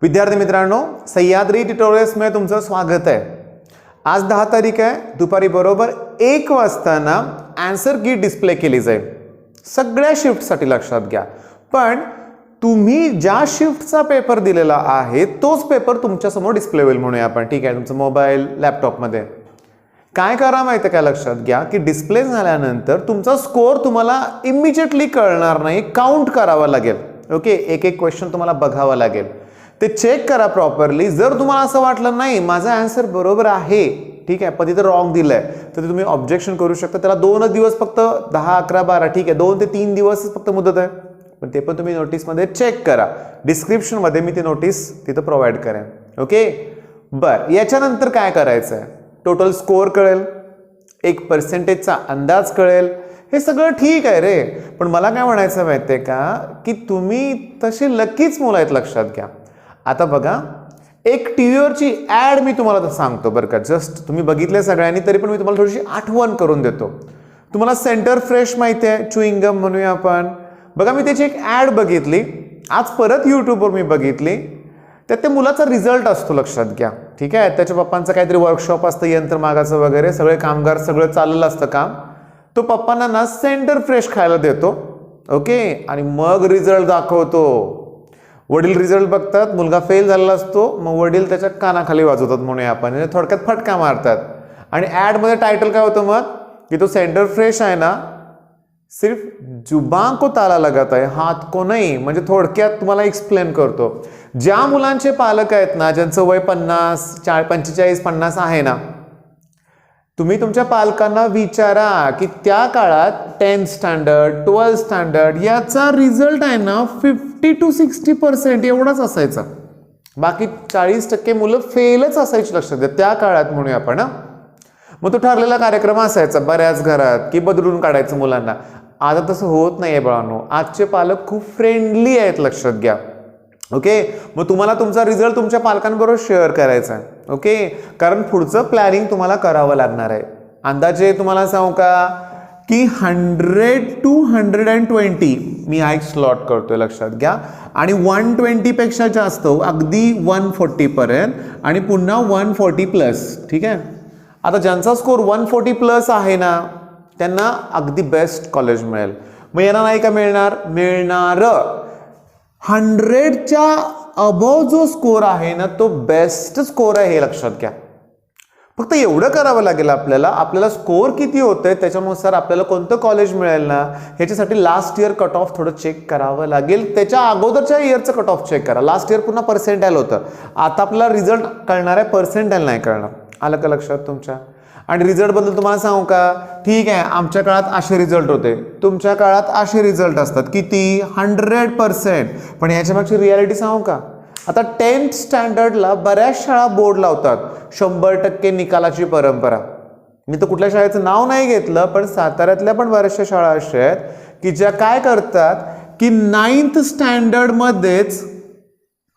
विद्यार्थी मित्रांनो, सह्याद्री ट्युटोरियल्समध्ये तुमचं स्वागत आहे। आज 10 तारीख आहे, दुपारी बरोबर 1 वाजता ना आन्सर की डिस्प्ले केली जाईल सगळ्या शिफ्टसाठी, लक्षात घ्या। पण तुम्ही ज्या शिफ्टचा पेपर दिलेला आहे तोच पेपर तुमच्या समोर डिस्प्ले होईल म्हणूया आपण, ठीक आहे, तुमचं मोबाईल लॅपटॉपमध्ये। काय करा माहिती का, लक्षात घ्या की डिस्प्ले झाल्यानंतर तुमचा स्कोर तुम्हाला इमिजिएटली कळणार नाही, काउंट करावा लागेल। ओके, एक एक क्वेश्चन तुम्हाला बघावा लागेल, ते चेक करा प्रॉपरली। जर तुम्हाला असं वाटलं नाही माझा आन्सर बरोबर आहे, ठीक आहे, पण तिथे रॉंग दिलंय, तर तुम्ही ऑब्जेक्शन करू शकता। त्याला 2 दिवस फक्त 10, 11, 12, ठीक आहे, 2 ते 3 दिवस फक्त मुदत आहे, पण ते पण तुम्ही नोटीसमध्ये चेक करा। डिस्क्रिप्शनमध्ये मी ती नोटीस तिथं प्रोव्हाइड करेन। ओके, बरं, याच्यानंतर काय करायचं आहे, टोटल स्कोर कळेल, एक पर्सेंटेजचा अंदाज कळेल, हे सगळं ठीक आहे रे। पण मला काय म्हणायचं माहिती आहे का, की तुम्ही तशी लकीच मुलं आहेत, लक्षात घ्या। आता बघा, एक टीव्हीवरची ऍड मी तुम्हाला सांगतो बरं का, जस्ट तुम्ही बघितले सगळ्यांनी, तरी पण मी तुम्हाला थोडीशी आठवण करून देतो। तुम्हाला सेंटर फ्रेश माहिती आहे, च्युइंग गम म्हणूया आपण। बघा, मी त्याची एक ऍड बघितली, आज परत यूट्यूबवर मी बघितली, त्यात त्या मुलाचा रिझल्ट असतो, लक्षात घ्या, ठीक आहे। त्याच्या पप्पांचं काहीतरी वर्कशॉप असतं, यंत्रमागाचं वगैरे, सगळे कामगार, सगळं चाललेलं असतं काम। तो पप्पांना ना सेंटर फ्रेश खायला देतो, ओके, आणि मग रिझल्ट दाखवतो। वडील रिझल्ट बघतात, मुलगा फेल झालेला असतो, मग वडील त्याच्या कानाखाली वाजवतात म्हणूया आपण, म्हणजे थोडक्यात फटका मारतात। आणि ॲडमध्ये टायटल काय होतं मग, की तो सेंटर फ्रेश आहे ना, सिर्फ जुबान को ताला लगाता है, हात को नहीं। म्हणजे थोडक्यात तुम्हाला एक्सप्लेन करतो, ज्या मुलांचे पालक आहेत ना, ज्यांचं वय 50, 45, 50 आहे ना, तुम्ही तुमच्या पालकांना विचारा की त्या काळात 10th स्टँडर्ड, 12th स्टँडर्ड याचा रिझल्ट आहे ना 50 to 60% एवढाच असायचा, बाकी 40% मुलं फेलच असायची, लक्षात द्या, त्या काळात म्हणूया आपण। मग तो ठरलेला कार्यक्रम असायचा बऱ्याच घरात की बदलून काढायचं मुलांना। आता तसं होत नाहीये बाळांनो, आजचे पालक खूप फ्रेंडली आहेत, लक्षात घ्या। ओके, मग तुम्हाला तुमचा रिझल्ट तुमच्या पालकांबरोबर शेअर करायचा आहे, ओके, कारण पुढचं प्लॅनिंग तुम्हाला करावं लागणार आहे। अंदाजे तुम्हाला सांगू का की 100 to 120 मी हा एक स्लॉट करतोय, लक्षात घ्या, आणि 120 पेक्षा जास्त, अगदी 140 पर्यंत, आणि पुन्हा 140 प्लस, ठीक आहे। आता ज्यांचा स्कोर 140 प्लस आहे ना, त्यांना अगदी बेस्ट कॉलेज मिळेल। मग यांना नाही का मिळणार, मिळणार 100च्या अबोव जो स्कोर आहे ना, तो बेस्ट स्कोर आहे, हे लक्षात घ्या। फक्त एवढं करावं लागेल आपल्याला स्कोर किती होतंय त्याच्यानुसार आपल्याला कोणतं कॉलेज मिळेल ना, ह्याच्यासाठी लास्ट इयर कट ऑफ थोडं चेक करावं लागेल। त्याच्या अगोदरच्या इयरचं कट ऑफ चेक करा। लास्ट इयर पुन्हा पर्सेंटाईल होतं, आता आपल्याला रिझल्ट कळणार आहे, पर्सेंटाईल नाही कळणार। आलं का लक्षात तुमच्या? आणि रिझल्ट बद्दल तुम्हाला सांगू का, ठीक आहे, आमच्या काळात असे रिझल्ट होते, तुमच्या काळात असे रिझल्ट असतात, किती 100%। पण ह्याच्या मागची रियालिटी सांगू का, आता 10th स्टँडर्डला बऱ्याच शाळा बोर्ड लावतात 100% निकालाची परंपरा। मी तर कुठल्या शाळेचं नाव नाही घेतलं, पण साताऱ्यातल्या पण बऱ्याचशा शाळा अशा आहेत की ज्या काय करतात की 9th स्टँडर्डमध्येच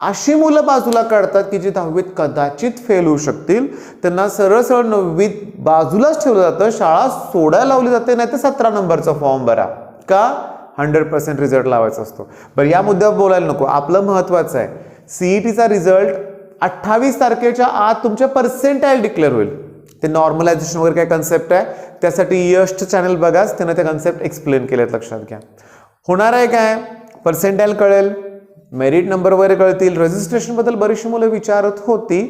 अशी मुलं बाजूला काढतात की जी 10वीत कदाचित फेल होऊ शकतील, त्यांना सरळ सरळ 9वीत बाजूलाच ठेवलं जातं, शाळा सोडायला लावली जाते, नाही तर 17 नंबरचा फॉर्म भरा, का 100% रिझल्ट लावायचा असतो। बरं, या मुद्द्यावर बोलायला नको, आपलं महत्वाचं आहे सीईटीचा रिझल्ट 28 तारखेच्या आत तुमच्या पर्सेंटाईल डिक्लेअर होईल। ते नॉर्मलायझेशन वगैरे काय कन्सेप्ट आहे, त्यासाठी यशचं चॅनल बघाच, त्यानं ते कन्सेप्ट एक्सप्लेन केलेत, लक्षात घ्या। होणार आहे काय, पर्सेंटाईल कळेल, मेरिट नंबर वगैरे कळतील, रजिस्ट्रेशन बद्दल बरीचशी मुलं विचारत होती।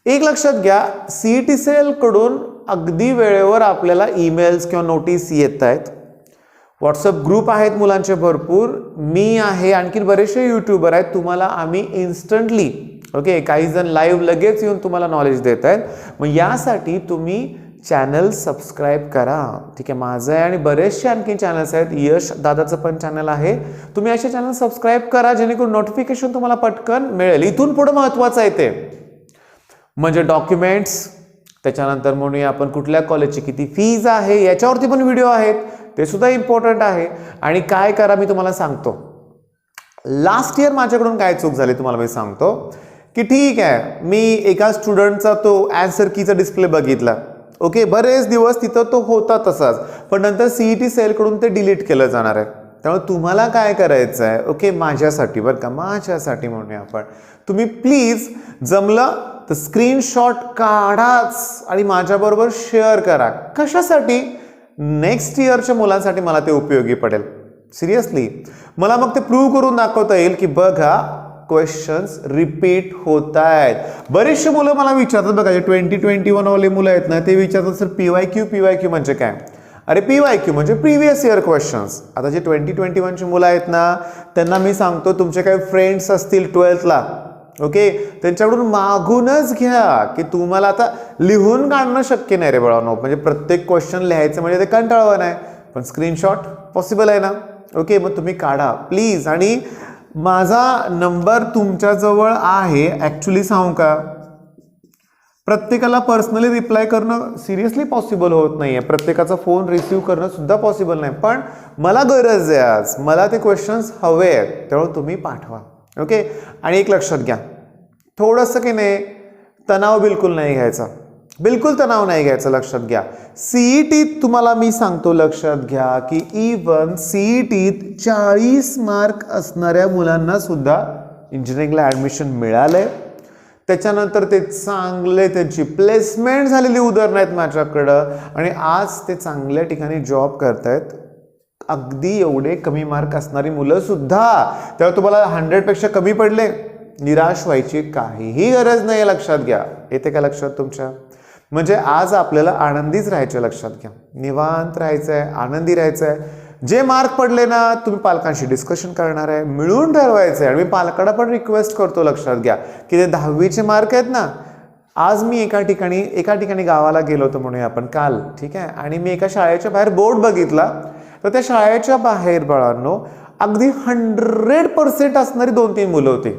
एक लक्षात घ्या, सीईटी सेल कडून अगदी वेळेवर आपल्याला ईमेल्स किंवा नोटीस येत आहेत, व्हॉट्सअप ग्रुप आहेत मुलांचे भरपूर, मी आहे, आणखी बरेचसे यूट्यूबर आहेत, तुम्हाला आम्ही इन्स्टंटली, ओके, काही जण लाईव्ह लगेच येऊन तुम्हाला नॉलेज देत आहेत। मग यासाठी तुम्ही चॅनल सबस्क्राईब करा, ठीक आहे, माझं आहे आणि बरेचसे आणखी चॅनल्स आहेत, यश दादाचं पण चॅनल आहे, तुम्ही असे चॅनल सबस्क्राईब करा जेणेकरून नोटिफिकेशन तुम्हाला पटकन मिळेल। इथून पुढे महत्त्वाचं आहे ते म्हणजे डॉक्युमेंट्स, त्याच्यानंतर म्हणूया आपण कुठल्या कॉलेजची किती फीज आहे याच्यावरती पण व्हिडिओ आहेत, ते सुद्धा इम्पॉर्टंट आहे। आणि काय करा मी तुम्हाला सांगतो, लास्ट इयर माझ्याकडून काय चूक झाली तुम्हाला मी सांगतो की, ठीक आहे, मी एका स्टुडंटचा तो आन्सर कीचा डिस्प्ले बघितला, ओके, बरेच दिवस तिथं तो होता तसाच, पण नंतर सीईटी सेल कडून ते डिलीट केलं जाणार आहे, त्यामुळे तुम्हाला काय करायचं आहे, ओके, माझ्यासाठी बरं का, माझ्यासाठी म्हणूया आपण, तुम्ही प्लीज जमलं तर स्क्रीनशॉट काढाच आणि माझ्याबरोबर शेअर करा. कशासाठी? नेक्स्ट इयरच्या मुलांसाठी मला ते उपयोगी पडेल. सिरियसली मला मग ते प्रूव्ह करून दाखवता येईल की बघा क्वेश्चन्स रिपीट होत आहेत. बरेचसे मुलं मला विचारतात बघा, जे 2021 वाले मुलं आहेत ना, ते विचारतात सर PYQ म्हणजे काय? अरे PYQ म्हणजे प्रिव्हियस इयर क्वेश्चन्स. आता जे 2021ची मुलं आहेत ना, त्यांना मी सांगतो तुमचे काही फ्रेंड्स असतील 12thला, ओके, त्यांच्याकडून मागूनच घ्या की तुम्हाला आता लिहून काढणं शक्य नाही रे बाळांनो, म्हणजे प्रत्येक क्वेश्चन लिहायचं म्हणजे ते कंटाळवाणं आहे, पण स्क्रीनशॉट पॉसिबल आहे ना, ओके, मग तुम्ही काढा प्लीज. आणि माझा नंबर तुमच्याजवळ आहे. ॲक्च्युली सांगू का, प्रत्येकाला पर्सनली रिप्लाय करणं सिरियसली पॉसिबल होत नाही आहे, प्रत्येकाचा फोन रिसीव्ह करणं सुद्धा पॉसिबल नाही, पण मला गरज आहे आज, मला ते क्वेश्चन्स हवे आहेत, त्यामुळे तुम्ही पाठवा, ओके. आणि एक लक्षात घ्या, थोडंसं की नाही तणाव बिलकुल नाही घ्यायचा, बिलकुल तणाव नाही घ्यायचा, लक्षात घ्या. CET तुम्हाला मी सांगतो लक्षात घ्या की इवन CET 40 मार्क असणाऱ्या मुलांना सुद्धा इंजिनिअरिंगला ॲडमिशन मिळालंय. त्याच्यानंतर ते चांगले त्यांची प्लेसमेंट झालेली उदाहरणं आहेत माझ्याकडं आणि आज ते चांगल्या ठिकाणी जॉब करतायत. अगदी एवढे कमी मार्क असणारी मुलं सुद्धा. तेव्हा तुम्हाला 100पेक्षा कमी पडले, निराश व्हायची काहीही गरज नाही, लक्षात घ्या. येते का लक्षात तुमच्या? म्हणजे आज आपल्याला आनंदीच राहायचं, लक्षात घ्या, निवांत राहायचं आहे, आनंदी राहायचं आहे. जे मार्क पडले ना, तुम्ही पालकांशी डिस्कशन करणार आहे, मिळून ठरवायचं आहे. आणि मी पालकांना पण रिक्वेस्ट करतो, लक्षात घ्या की ते 10वीचे मार्क आहेत ना, आज मी एका ठिकाणी गावाला गेलो होतो म्हणूया आपण काल, ठीक आहे, आणि मी एका शाळेच्या बाहेर बोर्ड बघितला, तर त्या शाळेच्या बाहेर बाळांनो अगदी 100% असणारी 2-3 मुलं होती.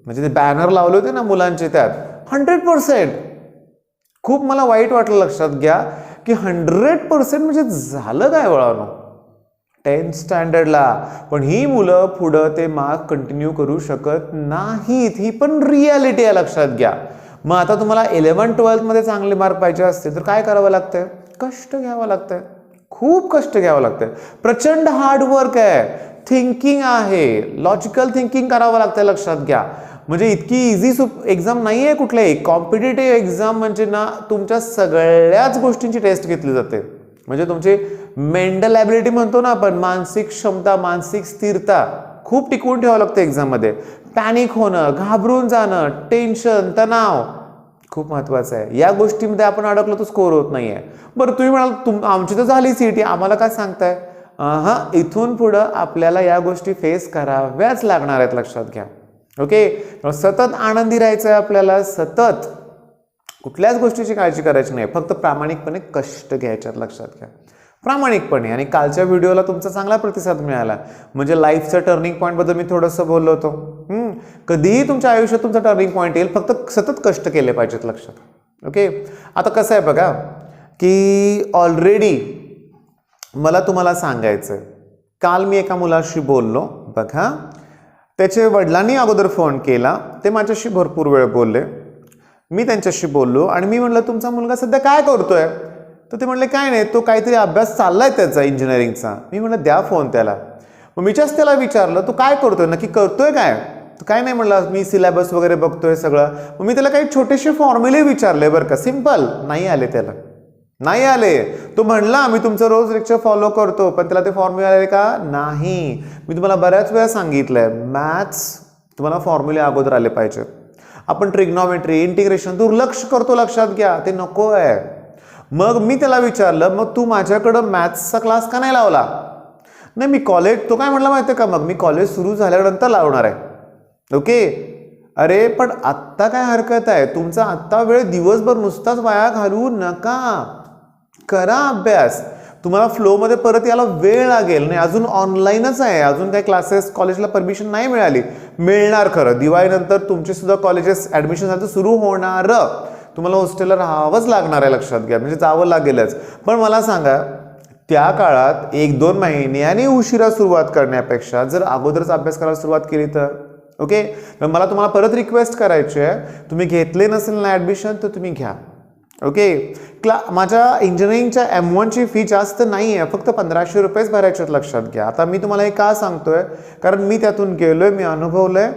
म्हणजे ते बॅनर लावले होते ना मुलांचे, त्यात 100%. खूप मला वाईट वाटलं, लक्षात घ्या की 100% म्हणजे झालं काय बाळांनो 10th स्टँडर्डला. पण ही मुलं पुढं ते मार्क कंटिन्यू करू शकत नाहीत, ही पण रियालिटी आहे, लक्षात घ्या. मग आता तुम्हाला 11th-12th मध्ये चांगले मार्क पाहिजे असते तर काय करावं लागतंय? कष्ट घ्यावं लागतंय, खूप कष्ट घ्यावं लागतंय, प्रचंड हार्डवर्क आहे, थिंकिंग आहे, लॉजिकल थिंकिंग करावं लागतंय, लक्षात घ्या. म्हणजे इतकी इझी एक्झाम नाही आहे कुठल्याही. कॉम्पिटेटिव्ह एक्झाम म्हणजे ना तुमच्या सगळ्याच गोष्टींची टेस्ट घेतली जाते. म्हणजे तुमची मेंटल ॲबिलिटी म्हणतो ना आपण, मानसिक क्षमता, मानसिक स्थिरता खूप टिकवून ठेवावं लागतं एक्झाममध्ये. पॅनिक होणं, घाबरून जाणं, टेन्शन, तणाव खूप महत्त्वाचं आहे. या गोष्टीमध्ये आपण अडकलो तर स्कोर होत नाही आहे. बरं तुम्ही म्हणाल आमची तर झाली CET, आम्हाला काय सांगताय? हां, इथून पुढं आपल्याला या गोष्टी फेस कराव्याच लागणार आहेत, लक्षात घ्या, ओके. सतत आनंदी राहायचं आहे आपल्याला, सतत कुठल्याच गोष्टीची काळजी करायची नाही, फक्त प्रामाणिकपणे कष्ट घ्यायच्यात, लक्षात घ्या, प्रामाणिकपणे. आणि कालच्या व्हिडिओला तुमचा चांगला प्रतिसाद मिळाला. म्हणजे लाईफचं टर्निंग पॉईंटबद्दल मी थोडंसं बोललो होतो. कधीही तुमच्या आयुष्यात तुमचा टर्निंग पॉईंट येईल, फक्त सतत कष्ट केले पाहिजेत, लक्षात, ओके. आता कसं आहे बघा की ऑलरेडी मला तुम्हाला सांगायचं आहे, काल मी एका मुलाशी बोललो बघा, त्याचे वडिलांनी अगोदर फोन केला, ते माझ्याशी भरपूर वेळ बोलले, मी त्यांच्याशी बोललो आणि मी म्हटलं तुमचा मुलगा सध्या काय करतोय? तर ते म्हणले काय नाही, तो काहीतरी अभ्यास चाललाय त्याचा इंजिनिअरिंगचा. मी म्हटलं द्या फोन त्याला. मग मी जस्ट त्याला विचारलं तू काय करतोय, नक्की करतोय काय? तर काय नाही म्हणलं, मी सिलेबस वगैरे बघतोय सगळं. मग मी त्याला काही छोटेसे फॉर्म्युले विचारले बरं का, सिम्पल, नाही आले त्याला, नाही आले. तो म्हणला मी तुमचं रोज लेक्चर फॉलो करतो, पण त्याला ते फॉर्म्युले आले का? नाही. मी तुम्हाला बऱ्याच वेळा सांगितलंय, मॅथ्स तुम्हाला फॉर्म्युले अगोदर आले पाहिजेत. आपण ट्रिग्नॉमेट्री, इंटिग्रेशन दुर्लक्ष करतो, लक्षात घ्या, ते नको आहे. मग मी त्याला विचारलं मग तू माझ्याकडं मॅथ्सचा क्लास का नाही लावला? नाही मी कॉलेज, तो काय म्हटला माहिती आहे का, मग मी कॉलेज सुरू झाल्यानंतर लावणार आहे, ओके. अरे पण आत्ता काय हरकत आहे, तुमचा आत्ता वेळ दिवसभर नुसताच वाया घालवू नका, करा अभ्यास. तुम्हाला फ्लोमध्ये परत यायला वेळ लागेल. नाही अजून ऑनलाईनच आहे, अजून काही क्लासेस कॉलेजला परमिशन नाही मिळाली, मिळणार खरं. दिवाळीनंतर तुमचे सुद्धा कॉलेजेस ॲडमिशन झालं सुरू होणार, तुम्हाला हॉस्टेलला राहावंच लागणार आहे, लक्षात घ्या, म्हणजे जावं लागेलच. पण मला सांगा त्या काळात 1-2 महिन्यांनी उशिरा सुरुवात करण्यापेक्षा जर अगोदरच अभ्यास करायला सुरुवात केली तर, ओके. मला तुम्हाला परत रिक्वेस्ट करायची आहे, तुम्ही घेतले नसेल ना ॲडमिशन तर तुम्ही घ्या, ओके. माझ्या इंजिनिअरिंगच्या M1ची फी जास्त नाही आहे, फक्त 1500 रुपयेच भरायचे आहेत, लक्षात घ्या. आता मी तुम्हाला हे का सांगतोय, कारण मी त्यातून गेलोय, मी अनुभवलंय.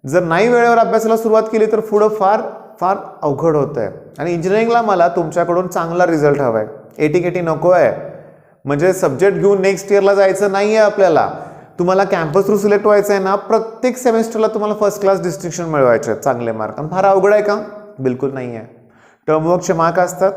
जर नाही वेळेवर अभ्यासाला सुरुवात केली तर पुढं फार फार अवघड होत आहे. आणि इंजिनिअरिंगला मला तुमच्याकडून चांगला रिझल्ट हवा आहे, एटी नको आहे. म्हणजे सब्जेक्ट घेऊन नेक्स्ट इयरला जायचं नाही आहे आपल्याला. तुम्हाला कॅम्पस थ्रू सिलेक्ट व्हायचं आहे ना, प्रत्येक सेमेस्टरला तुम्हाला फर्स्ट क्लास डिस्टिंक्शन मिळवायचे आहेत, चांगले मार्क. आणि फार अवघड आहे का? बिलकुल नाही आहे. टर्मवर्कचे मार्क असतात.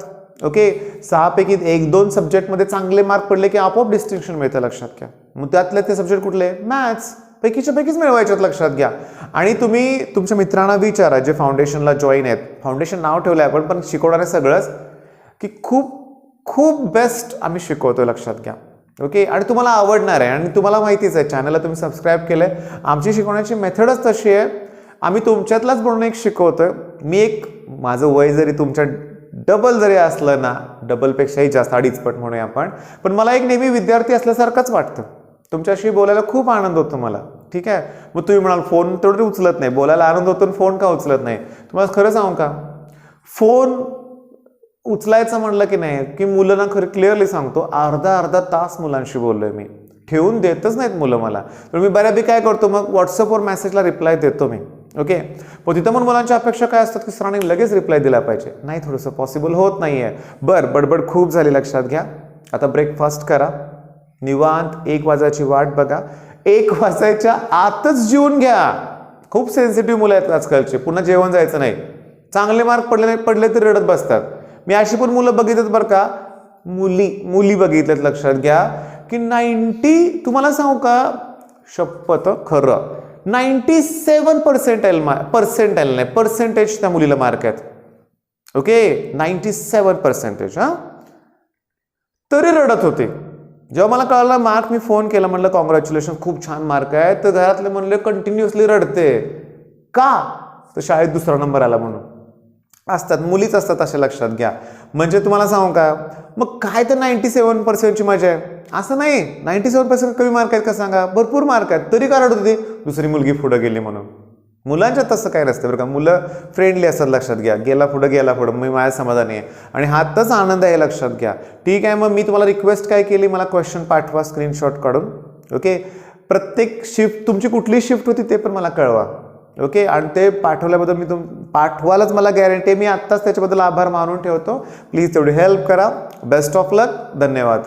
ओके. 6 पैकी 1-2 सब्जेक्टमध्ये चांगले मार्क पडले की आपोआप डिस्टिंक्शन मिळतं, लक्षात घ्या. मग त्यातले ते सब्जेक्ट कुठले? मॅथ्स. पैकीच्या पैकीच मिळवायच्यात, लक्षात घ्या. आणि तुम्ही तुमच्या मित्रांना विचारा जे फाउंडेशनला जॉईन आहेत. फाउंडेशन नाव ठेवलं आहे आपण, पण शिकवणारे सगळंच की खूप खूप बेस्ट आम्ही शिकवतोय, लक्षात घ्या. ओके. आणि तुम्हाला आवडणार आहे. आणि तुम्हाला माहितीच आहे, चॅनलला तुम्ही सबस्क्राईब केलंय. आमची शिकवण्याची मेथडच तशी आहे. आम्ही तुमच्यातलाच म्हणून एक शिकवतोय. मी माझं वय जरी तुमच्या डबल जरी असलं ना, डबलपेक्षाही जास्त, 2.5 पट म्हणूया आपण, पण मला एक नेहमी विद्यार्थी असल्यासारखंच वाटतं. तुमच्याशी बोलायला खूप आनंद होतो मला. ठीक आहे. मग तुम्ही म्हणाल फोन तेवढे उचलत नाही, बोलायला आनंद होतो, फोन का उचलत नाही? तुम्हाला खरं सांगू का, फोन उचलायचं म्हणलं की नाही की मुलांना खरं क्लिअरली सांगतो, अर्धा तास मुलांशी बोललोय मी. ठेवून देतच नाहीत मुलं मला. तर मी बऱ्यापैकी काय करतो, मग व्हॉट्सअपवर मेसेजला रिप्लाय देतो मी. ओके. पण तिथं पण मुलांच्या अपेक्षा काय असतात की सरांनी लगेच रिप्लाय दिला पाहिजे. नाही, थोडंसं पॉसिबल होत नाहीये. बडबड खूप झाली, लक्षात घ्या. आता ब्रेकफास्ट करा, निवांत 1 वाजायची वाट बघा. 1 वाजायच्या आतच जेवून घ्या. खूप सेन्सिटिव्ह मुलं आहेत आजकालचे, पुन्हा जेवण जायचं नाही. चांगले मार्क पडले तर रडत बसतात. मी अशी पण मुलं बघितलं बरं का, मुली बघितल्यात, लक्षात घ्या की 90, तुम्हाला सांगू का, शपथ खरं 97% पर्सेंटेज त्या मुलीला मार्क आहेत. ओके. 97%. हा, तरी रडत होते. जेव्हा मला कळलं मार्क, मी फोन केला, म्हणलं कॉंग्रॅच्युलेशन, खूप छान मार्क आहे. तर घरातले म्हणले कंटिन्युअसली रडते का, तर शाळेत 2रा नंबर आला म्हणून. असतात, मुलीच असतात अशा, लक्षात घ्या. म्हणजे तुम्हाला सांगू का, मग काय तर 97%ची मजा आहे असं नाही. 97% कमी मार्क आहेत का सांगा? भरपूर मार्क आहेत, तरी का रडत होती? दुसरी मुलगी पुढे गेली म्हणून. मुलांच्यात तसं काय नसतं बरं का. मुलं फ्रेंडली असतात, लक्षात घ्या. गेला पुढं मी माझ्या समाधानी आहे आणि हातच आनंद आहे, लक्षात घ्या. ठीक आहे. मग मी तुम्हाला रिक्वेस्ट काय केली, मला क्वेश्चन पाठवा स्क्रीनशॉट काढून. ओके. प्रत्येक शिफ्ट तुमची कुठली शिफ्ट होती ते पण मला कळवा. ओके. आणि ते पाठवल्याबद्दल मी पाठवालच, मला गॅरंटी. मी आत्ताच त्याच्याबद्दल आभार मानून ठेवतो. प्लीज तेवढी हेल्प करा. बेस्ट ऑफ लक. धन्यवाद.